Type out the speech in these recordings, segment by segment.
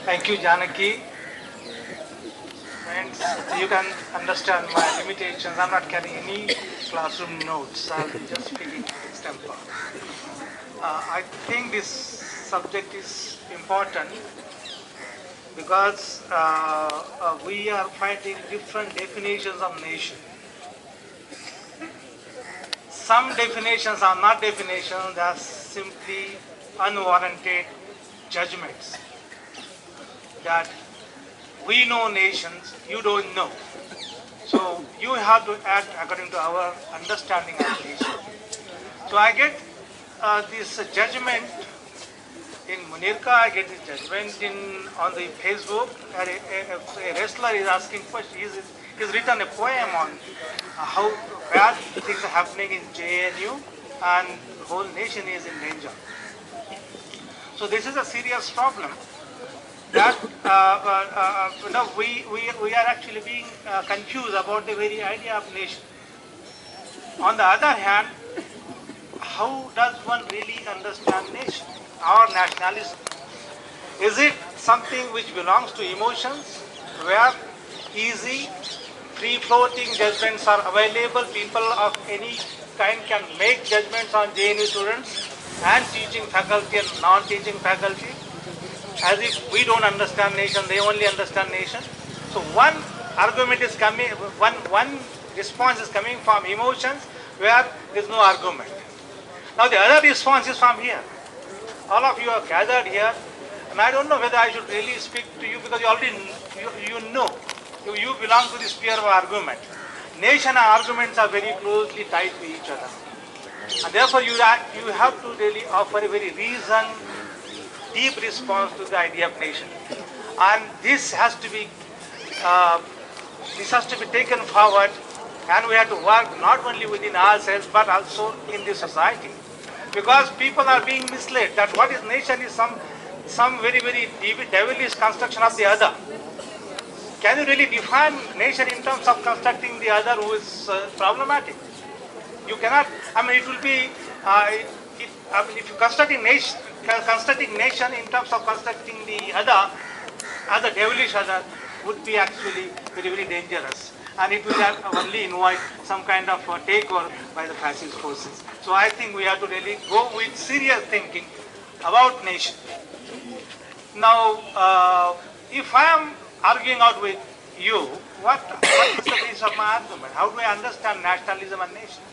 Thank you, Janaki. Friends, you can understand my limitations. I'm not carrying any classroom notes. I'll be just speaking extempo. I think this subject is important because we are finding different definitions of nation. Some definitions are not definitions, they are simply unwarranted judgments that we know nations, you don't know. So you have to act according to our understanding of nation. So I get this judgment in Munirka, I get this judgment on the Facebook. A wrestler is asking questions. He's written a poem on how bad things are happening in JNU and the whole nation is in danger. So this is a serious problem that we are actually being confused about the very idea of nation. On the other hand, how does one really understand nation or nationalism? Is it something which belongs to emotions, where easy, free-floating judgments are available? People of any kind can make judgments on JNU students and teaching faculty and non-teaching faculty, as if we don't understand nation, they only understand nation. So one argument is coming, one response is coming from emotions where there is no argument. Now the other response is from here. All of you are gathered here, and I don't know whether I should really speak to you because you already know, you belong to the sphere of argument. Nation and arguments are very closely tied to each other, and therefore you have to really offer a very reasoned, deep response to the idea of nation, and this has to be taken forward, and we have to work not only within ourselves but also in the society, because people are being misled that what is nation is some very devilish construction of the other. Can you really define nation in terms of constructing the other, who is problematic? You cannot. I mean, it will be. If you constructing nation in terms of constructing the other, as a devilish other, would be actually very dangerous, and it will only invite some kind of takeover by the fascist forces. So I think we have to really go with serious thinking about nation. Now, if I am arguing out with you, what is the basis of my argument? How do I understand nationalism and nation?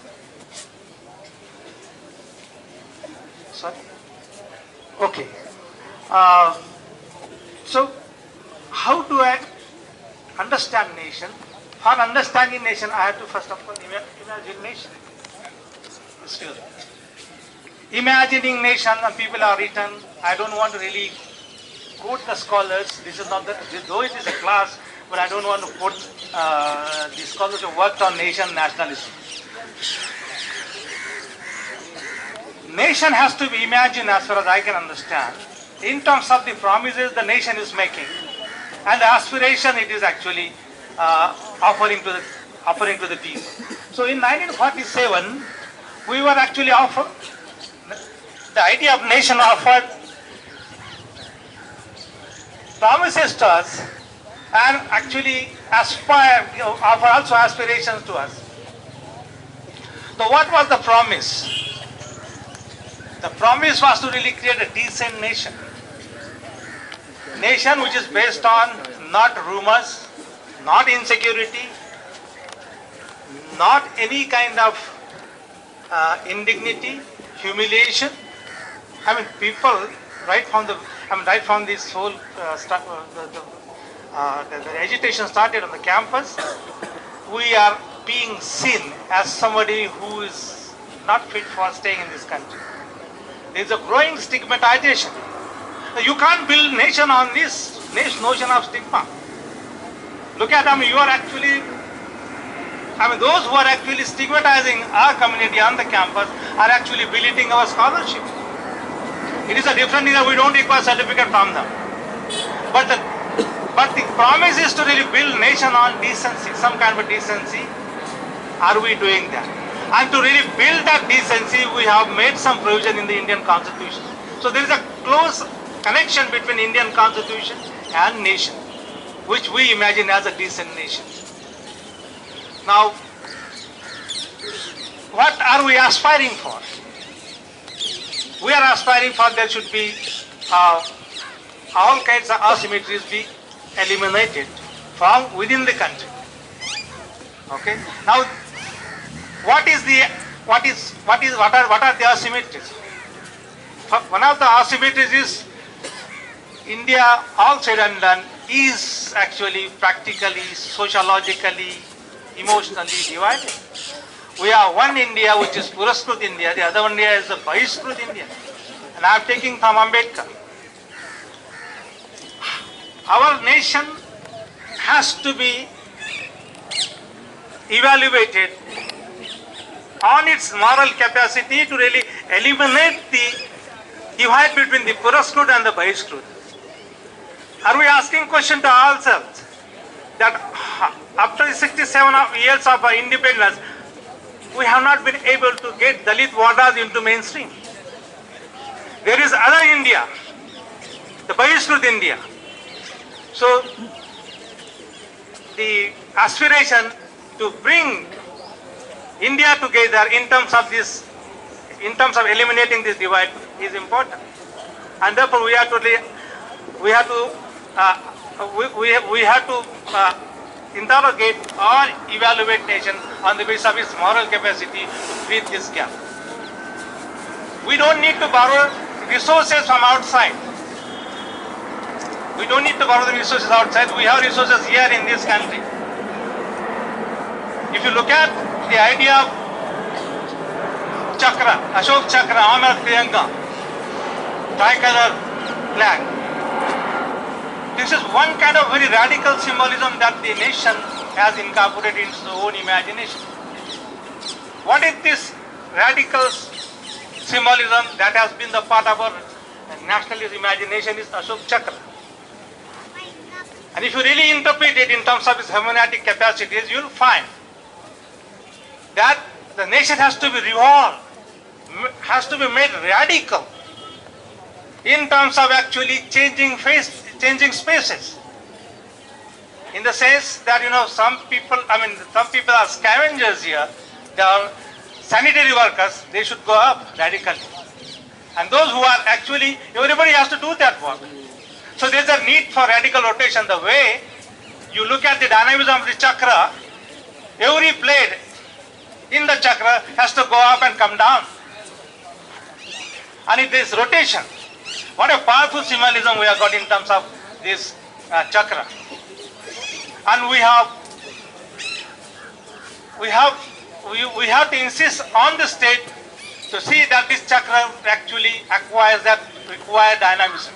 Sorry? Okay. So, how do I understand nation? For understanding nation, I have to first of all imagine nation. Excuse me. Imagining nation, and people are written. I don't want to really quote the scholars. This is not though it is a class, but I don't want to quote the scholars who worked on nation nationalism. Nation has to be imagined, as far as I can understand, in terms of the promises the nation is making and the aspiration it is actually offering to the people. So in 1947, we were actually offered, the idea of nation offered promises to us and actually offer also aspirations to us. So what was the promise? The promise was to really create a decent nation. Nation which is based on not rumors, not insecurity, not any kind of indignity, humiliation. I mean, people right from this whole the agitation started on the campus, we are being seen as somebody who is not fit for staying in this country. There is a growing stigmatization. You can't build nation on this notion of stigma. Look at them, you are actually, those who are actually stigmatizing our community on the campus are actually belittling our scholarship. It is a different thing that we don't require certificate from them. But the promise is to really build nation on decency, some kind of decency. Are we doing that? And to really build that decency, we have made some provision in the Indian Constitution. So there is a close connection between Indian Constitution and nation, which we imagine as a decent nation. Now, what are we aspiring for? We are aspiring for there should be all kinds of asymmetries be eliminated from within the country. Okay. Now, what are the asymmetries? One of the asymmetries is India, all said and done, is actually practically, sociologically, emotionally divided. We have one India which is Puraskrit India, the other India is the Bahishkrit India. And I am taking from Ambedkar. Our nation has to be evaluated on its moral capacity to really eliminate the divide between the Puraskrit and the Bahishkrit. Are we asking question to ourselves that after the 67 years of our independence, we have not been able to get Dalit Wardas into mainstream? There is other India, the Bahishkrit India. So the aspiration to bring India together in terms of eliminating this divide is important, and therefore we have to interrogate or evaluate nation on the basis of its moral capacity to bridge this gap. We don't need to borrow resources from outside. We don't need to borrow the resources outside. We have resources here in this country. If you look at the idea of Chakra, Ashok Chakra, Amar Priyanka, tricolor flag, this is one kind of very radical symbolism that the nation has incorporated into its own imagination. What is this radical symbolism that has been the part of our nationalist imagination is Ashok Chakra. And if you really interpret it in terms of its hermeneutic capacities, you will find that the nation has to be revolved, has to be made radical in terms of actually changing spaces. In the sense that, some people are scavengers here, they are sanitary workers, they should go up radically. And those who are actually, everybody has to do that work. So there is a need for radical rotation. The way you look at the dynamism of the chakra, every blade in the chakra has to go up and come down. And it is rotation. What a powerful symbolism we have got in terms of this chakra. And we have to insist on the state to see that this chakra actually acquires that required dynamics.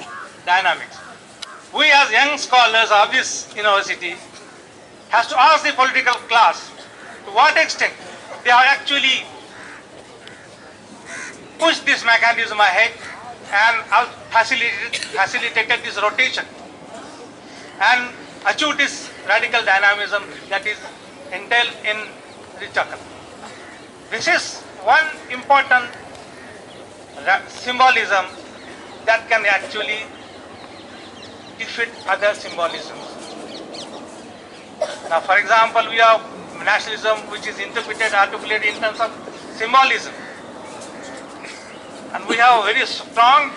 We as young scholars of this university has to ask the political class to what extent they have actually pushed this mechanism ahead and facilitated this rotation and achieved this radical dynamism that is entailed in the chakra. This is one important symbolism that can actually defeat other symbolisms. Now, for example, we have nationalism which is articulated in terms of symbolism. And we have a very strong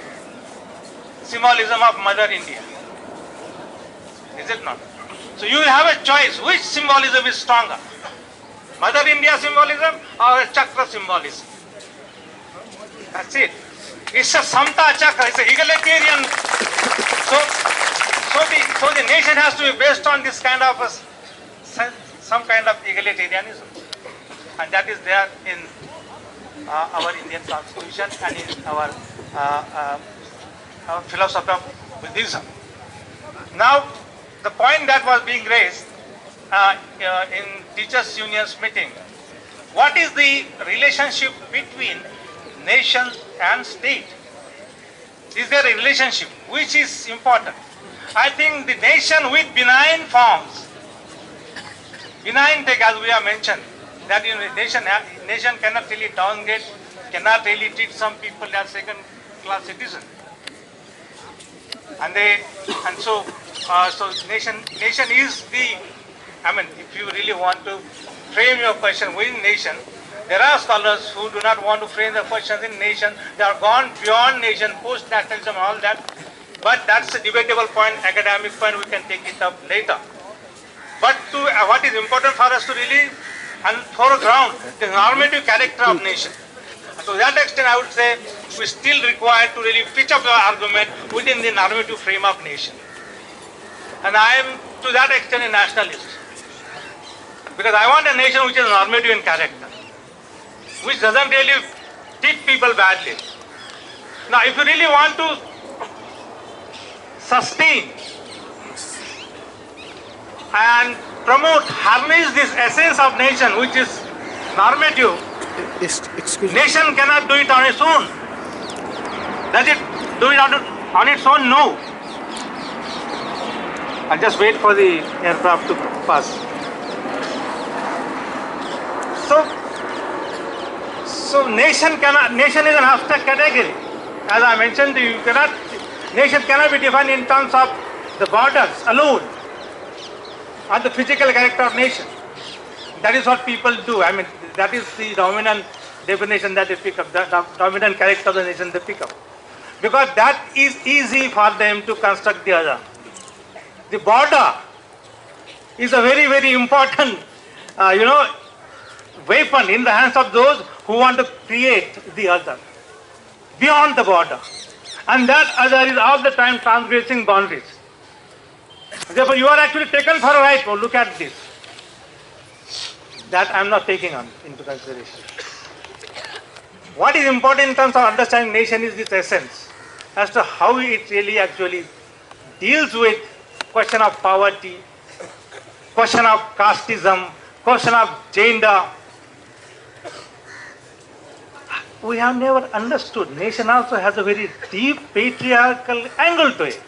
symbolism of Mother India. Is it not? So you have a choice, which symbolism is stronger? Mother India symbolism or chakra symbolism? That's it. It's a Samta chakra, it's an egalitarian. So the nation has to be based on this kind of some kind of egalitarianism, and that is there in our Indian Constitution and in our philosophy of Buddhism. Now, the point that was being raised in Teachers' Union's meeting, what is the relationship between nation and state? Is there a relationship? Which is important? I think the nation with benign forms, benign take as we have mentioned, that nation cannot really downgrade, cannot really treat some people as second-class citizens. And so So nation is the, I mean, if you really want to frame your question within nation, there are scholars who do not want to frame the questions in nation. They are gone beyond nation, post-nationalism, all that. But that's a debatable point, academic point. We can take it up later. But what is important for us to really foreground the normative character of nation. To that extent, I would say we still require to really pitch up our argument within the normative frame of nation. And I am to that extent a nationalist. Because I want a nation which is normative in character, which doesn't really treat people badly. Now, if you really want to sustain and promote, harness this essence of nation, which is normative, Excuse me. nation cannot do it on its own. Does it do it on its own? No. I'll just wait for the aircraft to pass. So nation is an abstract category. As I mentioned to you, nation cannot be defined in terms of the borders alone or the physical character of nation. That is what people do. I mean, that is the dominant definition that they pick up, the dominant character of the nation they pick up. Because that is easy for them to construct the other. The border is a very, very important, weapon in the hands of those who want to create the other beyond the border. And that other is all the time transgressing boundaries. Therefore, you are actually taken for a ride. Oh, look at this. That I am not taking into consideration. What is important in terms of understanding nation is this essence as to how it really actually deals with question of poverty, question of casteism, question of gender. We have never understood. Nation also has a very deep patriarchal angle to it.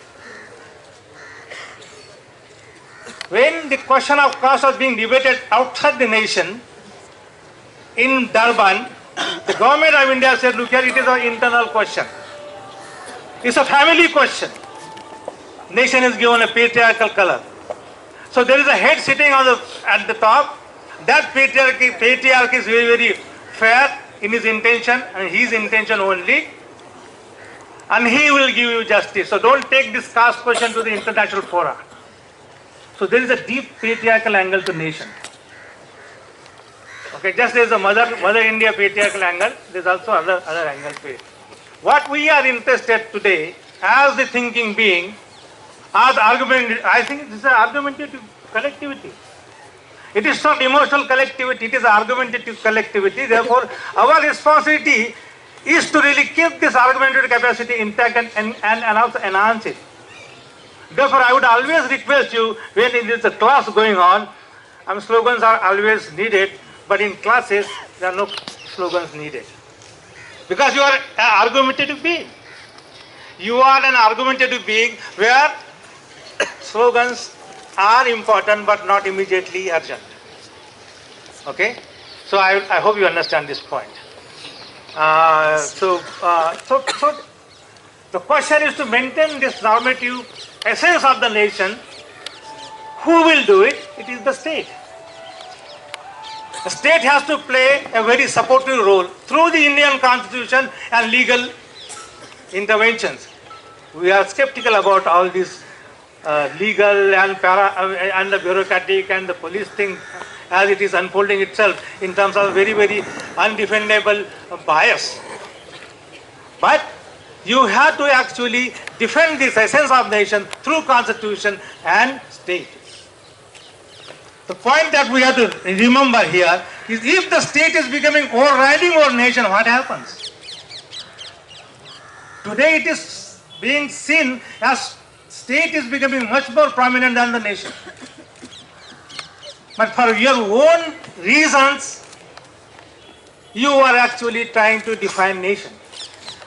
When the question of caste was being debated outside the nation, in Durban, the government of India said, look here, it is an internal question. It's a family question. Nation is given a patriarchal color. So there is a head sitting at the top. That patriarch is very, very fair in his intention and his intention only. And he will give you justice. So don't take this caste question to the international fora. So there is a deep patriarchal angle to nation. Okay, just there is a Mother India patriarchal angle, there is also other angle to it. What we are interested today, as the thinking being, as argument, I think this is an argumentative collectivity. It is not emotional collectivity, it is argumentative collectivity. Therefore, our responsibility is to really keep this argumentative capacity intact and also enhance it. Therefore, I would always request you, when it is a class going on, slogans are always needed, but in classes, there are no slogans needed. Because you are an argumentative being. You are an argumentative being where slogans are important but not immediately urgent. Okay? So I hope you understand this point. So the question is to maintain this normative essence of the nation. Who will do it? It is the state. The state has to play a very supportive role through the Indian Constitution and legal interventions. We are skeptical about all this legal and the bureaucratic and the police thing as it is unfolding itself in terms of very, very undefendable bias. But you have to actually defend this essence of nation through constitution and state. The point that we have to remember here is if the state is becoming overriding over nation, what happens? Today it is being seen as state is becoming much more prominent than the nation. But for your own reasons, you are actually trying to define nation.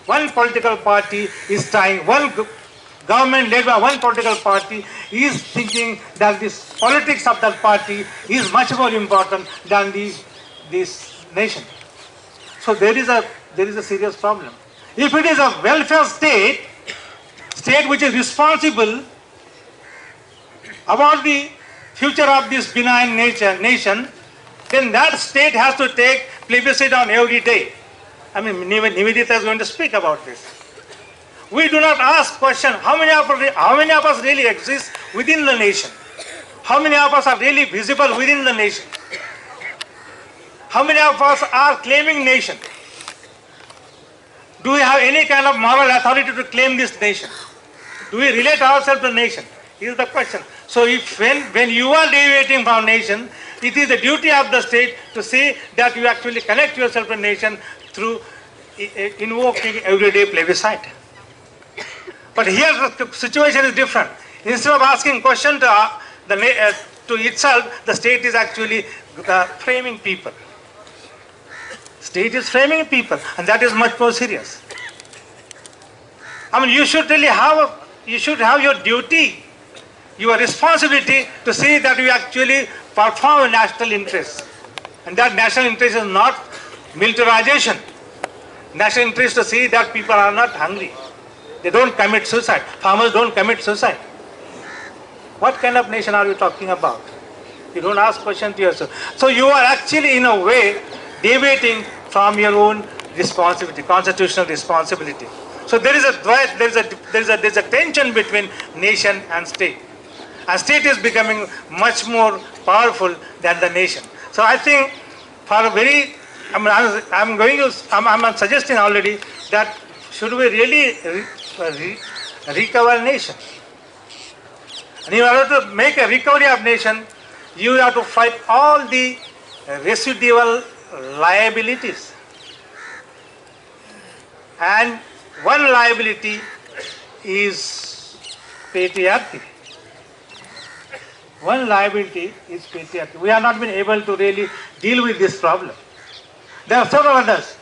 One political party is trying, one government led by one political party is thinking that this politics of that party is much more important than this nation. So there is a serious problem. If it is a welfare state which is responsible about the future of this benign nation, then that state has to take plebiscite on every day. I mean, Nivedita is going to speak about this. We do not ask question, how many of us really exist within the nation? How many of us are really visible within the nation? How many of us are claiming nation? Do we have any kind of moral authority to claim this nation? Do we relate ourselves to the nation? Is the question. So if when you are deviating from nation, it is the duty of the state to see that you actually connect yourself to nation through invoking everyday plebiscite. But here the situation is different. Instead of asking question to itself, the state is actually framing people. State is framing people, and that is much more serious. I mean, you should have your duty, your responsibility to see that you actually perform a national interest. And that national interest is not militarization. National interest to see that people are not hungry. They don't commit suicide. Farmers don't commit suicide. What kind of nation are you talking about? You don't ask questions to yourself. So you are actually in a way deviating from your own responsibility, constitutional responsibility. So there is a tension between nation and state. And state is becoming much more powerful than the nation. So I think for a very, I'm suggesting already that should we really recover nation? And in order to make a recovery of nation, you have to fight all the residual liabilities. And one liability is patriarchy. One liability is patriarchy. We have not been able to really deal with this problem. There are several others.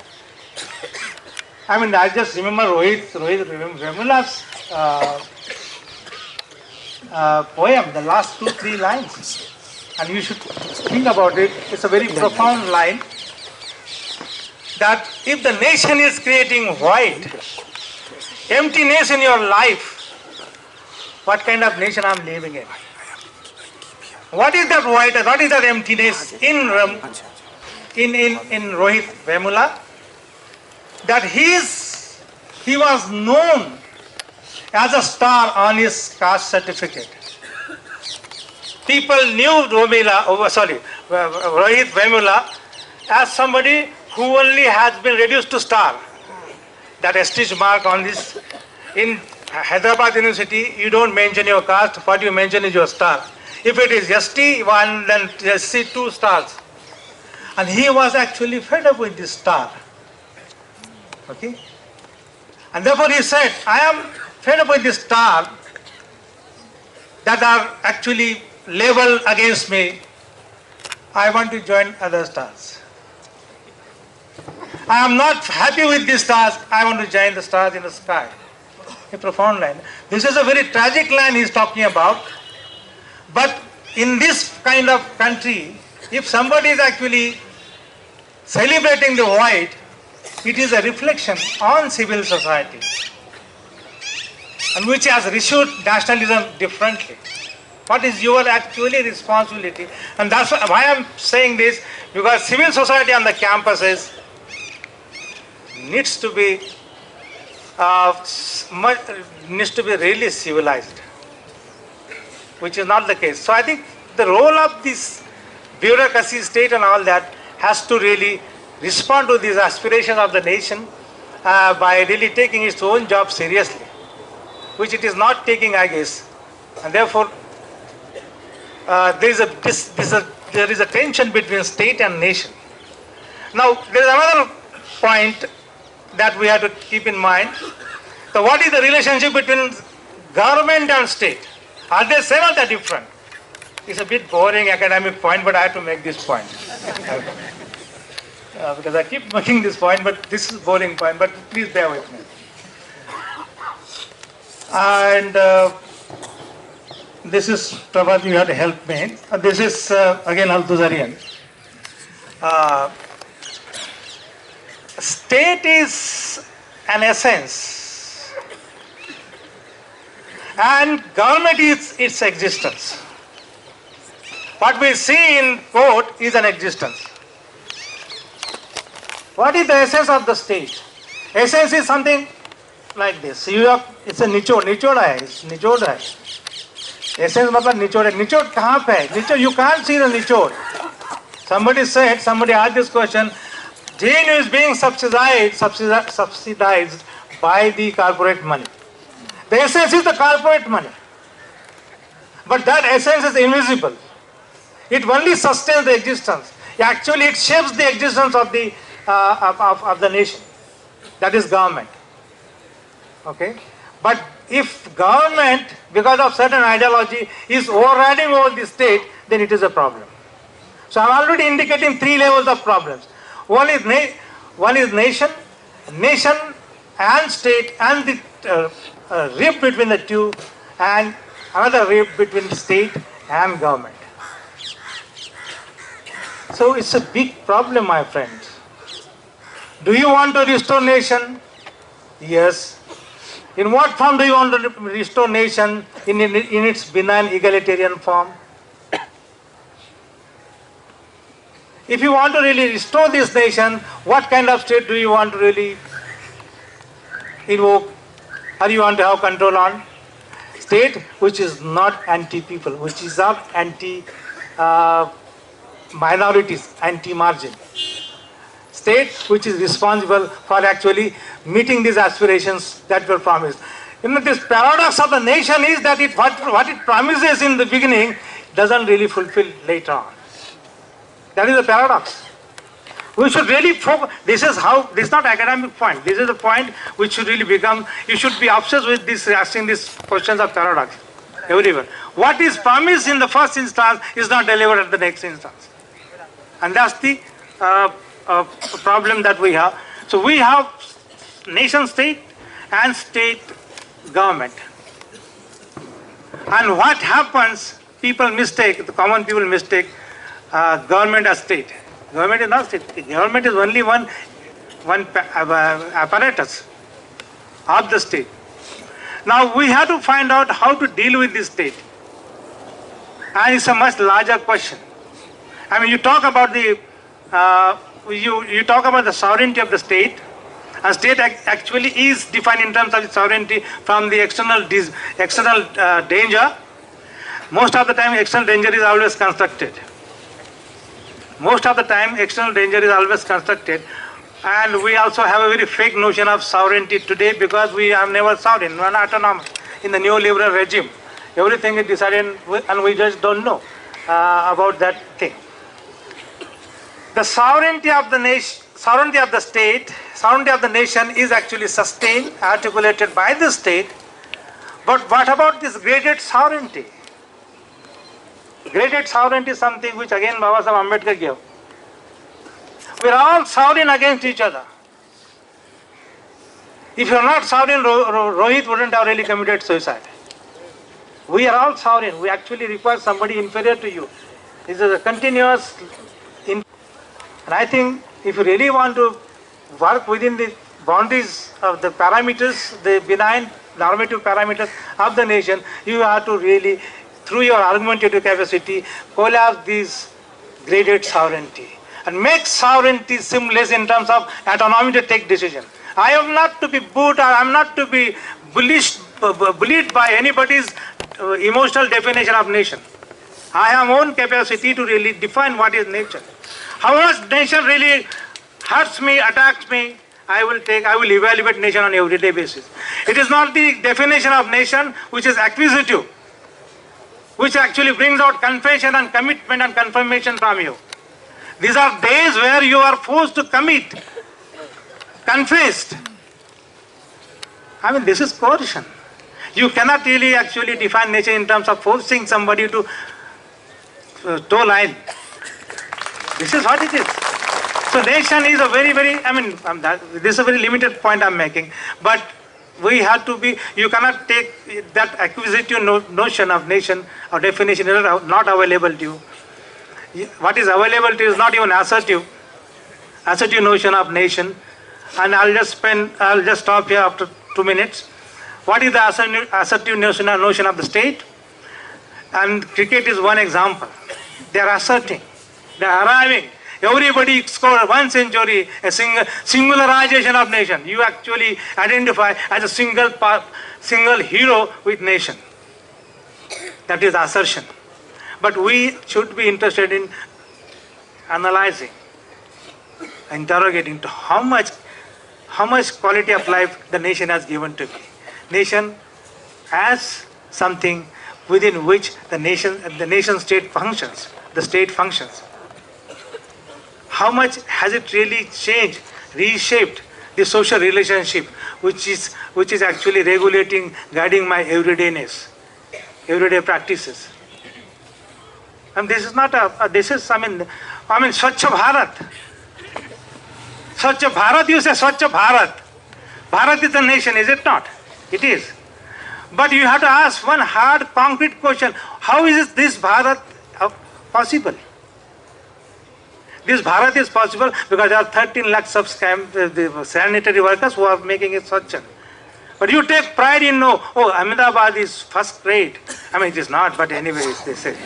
I mean, I just remember Rohit Vemula's poem, the last 2-3 lines. And you should think about it. It's a very profound line. That if the nation is creating void, emptiness in your life, what kind of nation I'm living in? What is that void? What is that emptiness in Rohit Vemula? That he was known as a star on his caste certificate. People knew Rohit Vemula as somebody who only has been reduced to star. That stitch mark on this. In Hyderabad University, you don't mention your caste, what you mention is your star. If it is ST1, then SC 2 stars. And he was actually fed up with this star. Okay? And therefore he said, I am fed up with this star that are actually labeled against me. I want to join other stars. I am not happy with these stars. I want to join the stars in the sky. A profound line. This is a very tragic line he is talking about. But in this kind of country, if somebody is actually celebrating the void, it is a reflection on civil society, and which has received nationalism differently. What is your actually responsibility? And that's why I am saying this, because civil society on the campuses needs to be really civilized, which is not the case. So I think the role of this bureaucracy, state and all that has to really respond to these aspirations of the nation by really taking its own job seriously, which it is not taking, I guess. And therefore, there is a tension between state and nation. Now, there is another point that we have to keep in mind. So what is the relationship between government and state? Are they same or they different? It's a bit boring academic point, but I have to make this point. Because I keep making this point, but this is a boring point, but please bear with me. And this is, Prabhat, you have to help me. This is, again, Althusserian. State is an essence, and government is its existence. What we see in court is an existence. What is the essence of the state? Essence is something like this. It's a nichod. Nichod hai. It's nichod hai. Essence मतलब निचोड़ है. निचोड़ कहाँ पे है? निचोड़, you can't see the निचोड़. Somebody asked this question. JNU is being subsidized by the corporate money. The essence is the corporate money. But that essence is invisible. It only sustains the existence. Actually, it shapes the existence of the nation. That is government. Okay? But if government, because of certain ideology, is overriding over the state, then it is a problem. So I am already indicating three levels of problems. One is nation and state, and the rift between the two, and another rift between state and government. So it's a big problem, my friends. Do you want to restore nation? Yes. In what form do you want to restore nation? In its benign egalitarian form? If you want to really restore this nation, what kind of state do you want to really invoke? Or you want to have control on? State which is not anti-people, which is not anti-minorities, anti-margin. State which is responsible for actually meeting these aspirations that were promised. You know, this paradox of the nation is that what it promises in the beginning doesn't really fulfill later on. That is the paradox. We should really focus. This is not academic point. This is the point which should really become, you should be obsessed with this, asking these questions of paradox everywhere. What is promised in the first instance is not delivered at the next instance. And that's the problem that we have. So we have nation state and state government. And what happens, people mistake, the common people mistake government as state. Government is not state. Government is only one apparatus of the state. Now we have to find out how to deal with this state. And it's a much larger question. I mean, you talk about the you talk about the sovereignty of the state. And state actually is defined in terms of its sovereignty from the external danger. Most of the time, external danger is always constructed. Most of the time, external danger is always constructed. And we also have a very fake notion of sovereignty today because we are never sovereign, we are not autonomous. In the neoliberal regime, everything is decided and we just don't know about that thing. The sovereignty of the nation, sovereignty of the state, sovereignty of the nation is actually sustained, articulated by the state. But what about this graded sovereignty? Graded sovereignty is something which again Baba Sahib Ambedkar gave. We are all sovereign against each other. If you are not sovereign, Rohit wouldn't have really committed suicide. We are all sovereign. We actually require somebody inferior to you. This is a continuous. And I think if you really want to work within the boundaries of the parameters, the benign normative parameters of the nation, you have to really, through your argumentative capacity, collapse this graded sovereignty and make sovereignty seamless in terms of autonomy to take decision. I am not to be booed or I am not to be bullied by anybody's emotional definition of nation. I have own capacity to really define what is nation. How much nation really hurts me, attacks me, I will evaluate nation on an everyday basis. It is not the definition of nation which is acquisitive, which actually brings out confession and commitment and confirmation from you. These are days where you are forced to commit, confessed. I mean, this is coercion. You cannot really actually define nation in terms of forcing somebody to toe line. This is what it is. So nation is a very, this is a very limited point I'm making. But we have to be, you cannot take that acquisitive notion of nation or definition is not available to you. What is available to you is not even assertive notion of nation. And I'll just stop here after 2 minutes. What is the assertive notion of the state? And cricket is one example. They are asserting. They are arriving. Everybody scored 1 century, a singularization of nation. You actually identify as a single hero with nation. That is assertion. But we should be interested in analyzing, interrogating to how much quality of life the nation has given to me. Nation as something within which the nation state functions, the state functions. How much has it really changed, reshaped the social relationship, which is actually regulating, guiding my everydayness, everyday practices. And this is not I mean, Swachh Bharat. Swachh Bharat, you say Swachh Bharat. Bharat is a nation, is it not? It is. But you have to ask one hard, concrete question. How is this Bharat possible? This Bharat is possible because there are 13 lakhs of the sanitary workers who are making it Swachh. But you take pride in, Ahmedabad is first rate. I mean, it is not, but anyways, they say.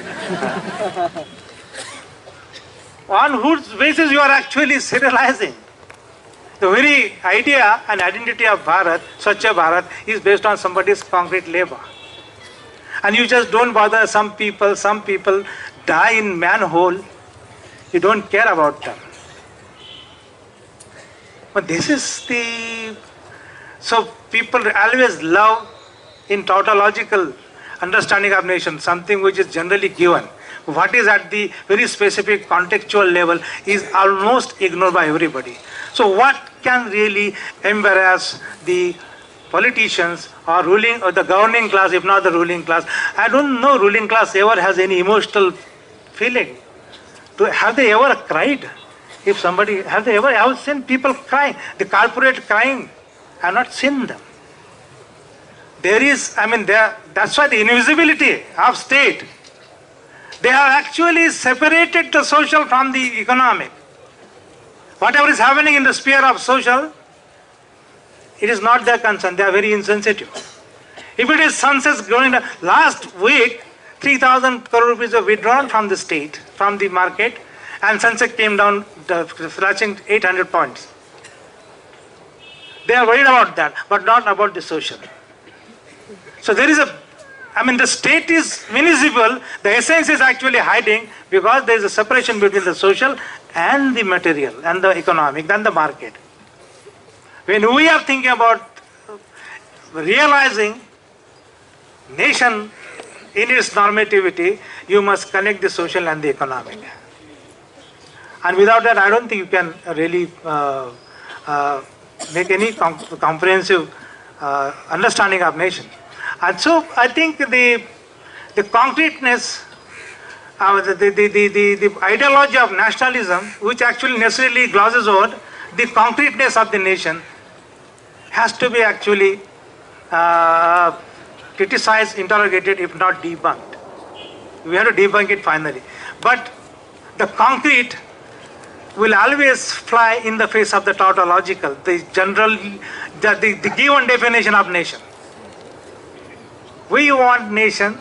On whose basis you are actually serializing? The very idea and identity of Bharat, Swachh Bharat, is based on somebody's concrete labor. And you just don't bother. Some people die in manhole. You don't care about them. But this is so people always love in tautological understanding of nation, something which is generally given. What is at the very specific contextual level is almost ignored by everybody. So what can really embarrass the politicians or the governing class, if not the ruling class? I don't know ruling class ever has any emotional feeling. Have they ever cried? Have they ever seen people crying? The corporate crying. I have not seen them. That's why the invisibility of state. They have actually separated the social from the economic. Whatever is happening in the sphere of social, it is not their concern. They are very insensitive. If it is sunsets growing, last week, 3,000 crore rupees were withdrawn from the state, from the market, and Sensex came down, flashing 800 points. They are worried about that, but not about the social. So there is the state is invisible, the essence is actually hiding because there is a separation between the social and the material and the economic and the market. When we are thinking about realizing nation in its normativity, you must connect the social and the economic. And without that, I don't think you can really make any comprehensive understanding of nation. And so I think the concreteness, the ideology of nationalism, which actually necessarily glosses over the concreteness of the nation, has to be actually criticized, interrogated, if not debunked. We have to debunk it finally. But the concrete will always fly in the face of the tautological, the general, the given definition of nation. We want nation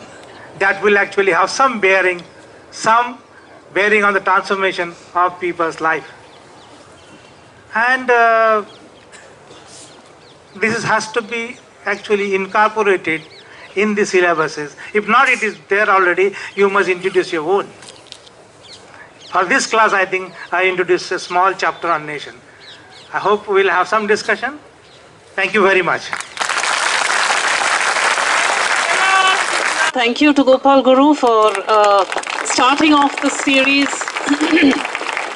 that will actually have some bearing on the transformation of people's life. And this has to be actually incorporated in the syllabuses. If not, it is there already, you must introduce your own. For this class, I think I introduced a small chapter on nation. I hope we'll have some discussion. Thank you very much. Thank you to Gopal Guru for starting off the series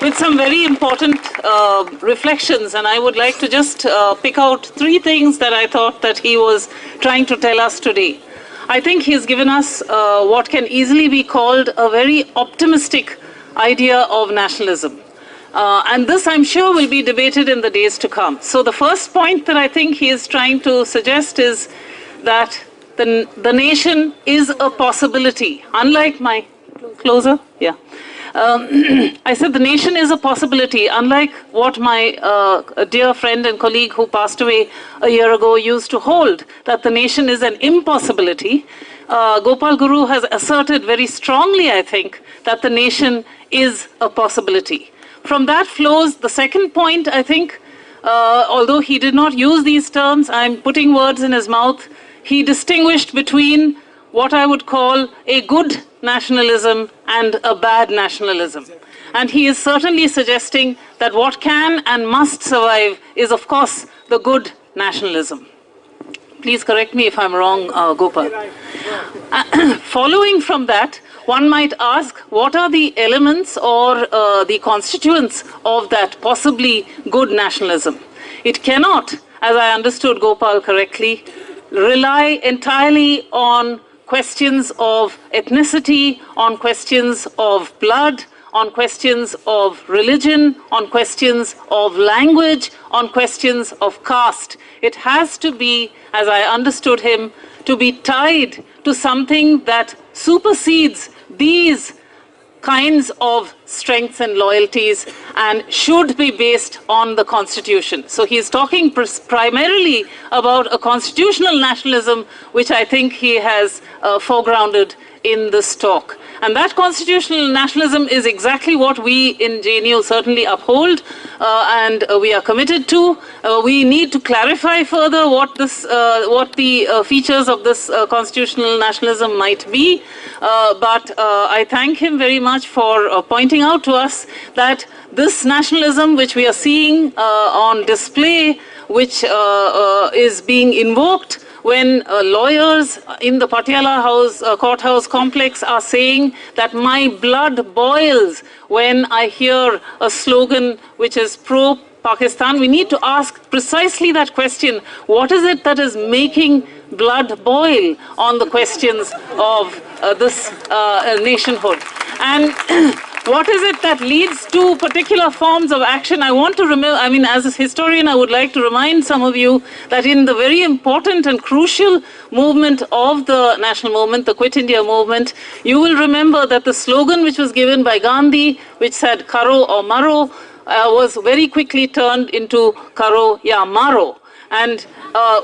with some very important reflections, and I would like to just pick out 3 things that I thought that he was trying to tell us today. I think he's given us what can easily be called a very optimistic idea of nationalism. And this, I'm sure, will be debated in the days to come. So the first point that I think he is trying to suggest is that the nation is a possibility. Unlike my closer, yeah. I said the nation is a possibility, unlike what my dear friend and colleague who passed away a year ago used to hold, that the nation is an impossibility. Gopal Guru has asserted very strongly, I think, that the nation is a possibility. From that flows the second point, I think, although he did not use these terms, I'm putting words in his mouth, he distinguished between what I would call a good nationalism and a bad nationalism. And he is certainly suggesting that what can and must survive is, of course, the good nationalism. Please correct me if I'm wrong, Gopal. Following from that, one might ask, what are the elements or the constituents of that possibly good nationalism? It cannot, as I understood Gopal correctly, rely entirely on questions of ethnicity, on questions of blood, on questions of religion, on questions of language, on questions of caste. It has to be, as I understood him, to be tied to something that supersedes these kinds of strengths and loyalties and should be based on the Constitution. So he's talking primarily about a constitutional nationalism, which I think he has foregrounded in this talk. And that constitutional nationalism is exactly what we in JNU certainly uphold and we are committed to. We need to clarify further what the features of this constitutional nationalism might be. But I thank him very much for pointing out to us that this nationalism which we are seeing on display, which is being invoked when lawyers in the Patiala House, courthouse complex are saying that my blood boils when I hear a slogan which is pro-Pakistan, we need to ask precisely that question. What is it that is making blood boil on the questions of this nationhood? And what is it that leads to particular forms of action? I want to remember, I mean, as a historian, I would like to remind some of you that in the very important and crucial movement of the national movement, the Quit India movement, you will remember that the slogan which was given by Gandhi, which said Karo or Maro, was very quickly turned into Karo ya Maro. And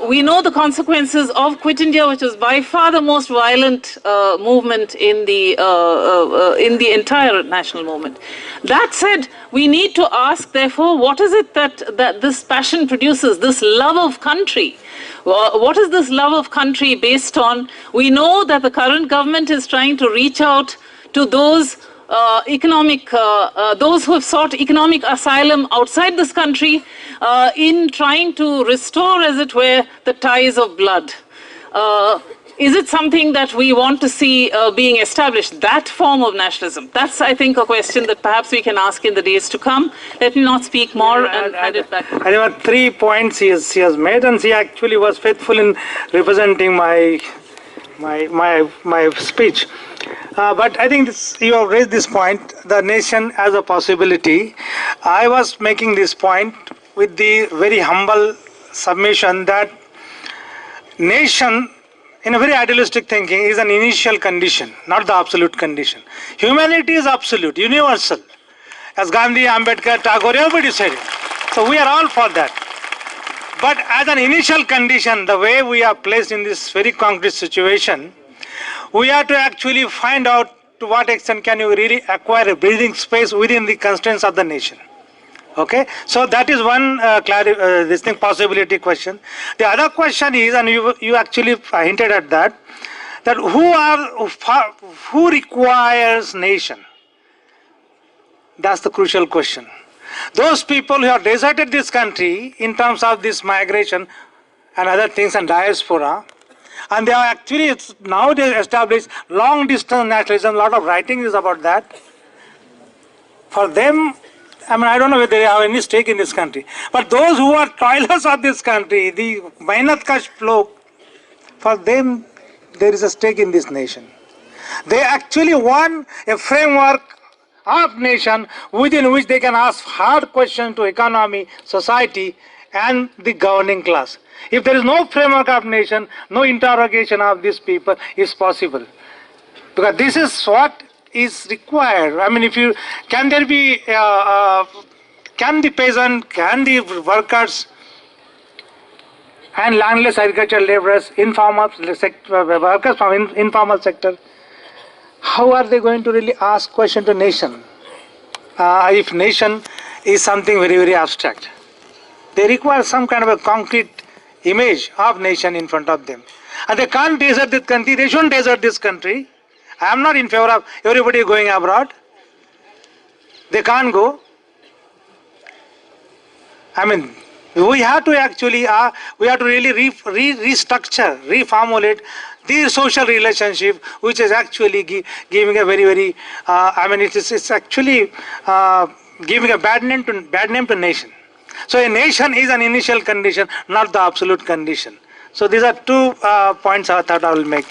we know the consequences of Quit India, which was by far the most violent movement in the entire national movement. That said, we need to ask, therefore, what is it that this passion produces, this love of country? What is this love of country based on? We know that the current government is trying to reach out to those those who have sought economic asylum outside this country in trying to restore, as it were, the ties of blood. Is it something that we want to see being established, that form of nationalism? That's, I think, a question that perhaps we can ask in the days to come. Let me not speak more and hand it back. There were 3 points he has made, and he actually was faithful in representing my speech. But I think you have raised this point, the nation as a possibility. I was making this point with the very humble submission that nation, in a very idealistic thinking, is an initial condition, not the absolute condition. Humanity is absolute, universal. As Gandhi, Ambedkar, Tagore, everybody said it. So we are all for that. But as an initial condition, the way we are placed in this very concrete situation, we have to actually find out to what extent can you really acquire a breathing space within the constraints of the nation. Okay, so that is one possibility question. The other question is, and you actually hinted at that who requires nation? That's the crucial question. Those people who have deserted this country in terms of this migration and other things and diaspora, and they are actually nowadays established long distance nationalism, a lot of writing is about that. For them, I mean, I don't know whether they have any stake in this country, but those who are toilers of this country, the Mehnat Kash folk, for them, there is a stake in this nation. They actually want a framework of nation within which they can ask hard questions to economy, society, and the governing class. If there is no framework of nation, no interrogation of these people is possible. Because this is what is required. I mean, can there be, can the peasant, can the workers and landless agricultural laborers, informal sector, workers from informal sector, how are they going to really ask question to nation? If nation is something very, very abstract. They require some kind of a concrete image of nation in front of them. And they can't desert this country, they shouldn't desert this country. I am not in favor of everybody going abroad. They can't go. I mean, we have to actually, we have to really restructure, reformulate the social relationship, which is actually giving a very, very, it's actually giving a bad name to nation. So a nation is an initial condition, not the absolute condition. So these are two points I thought I will make.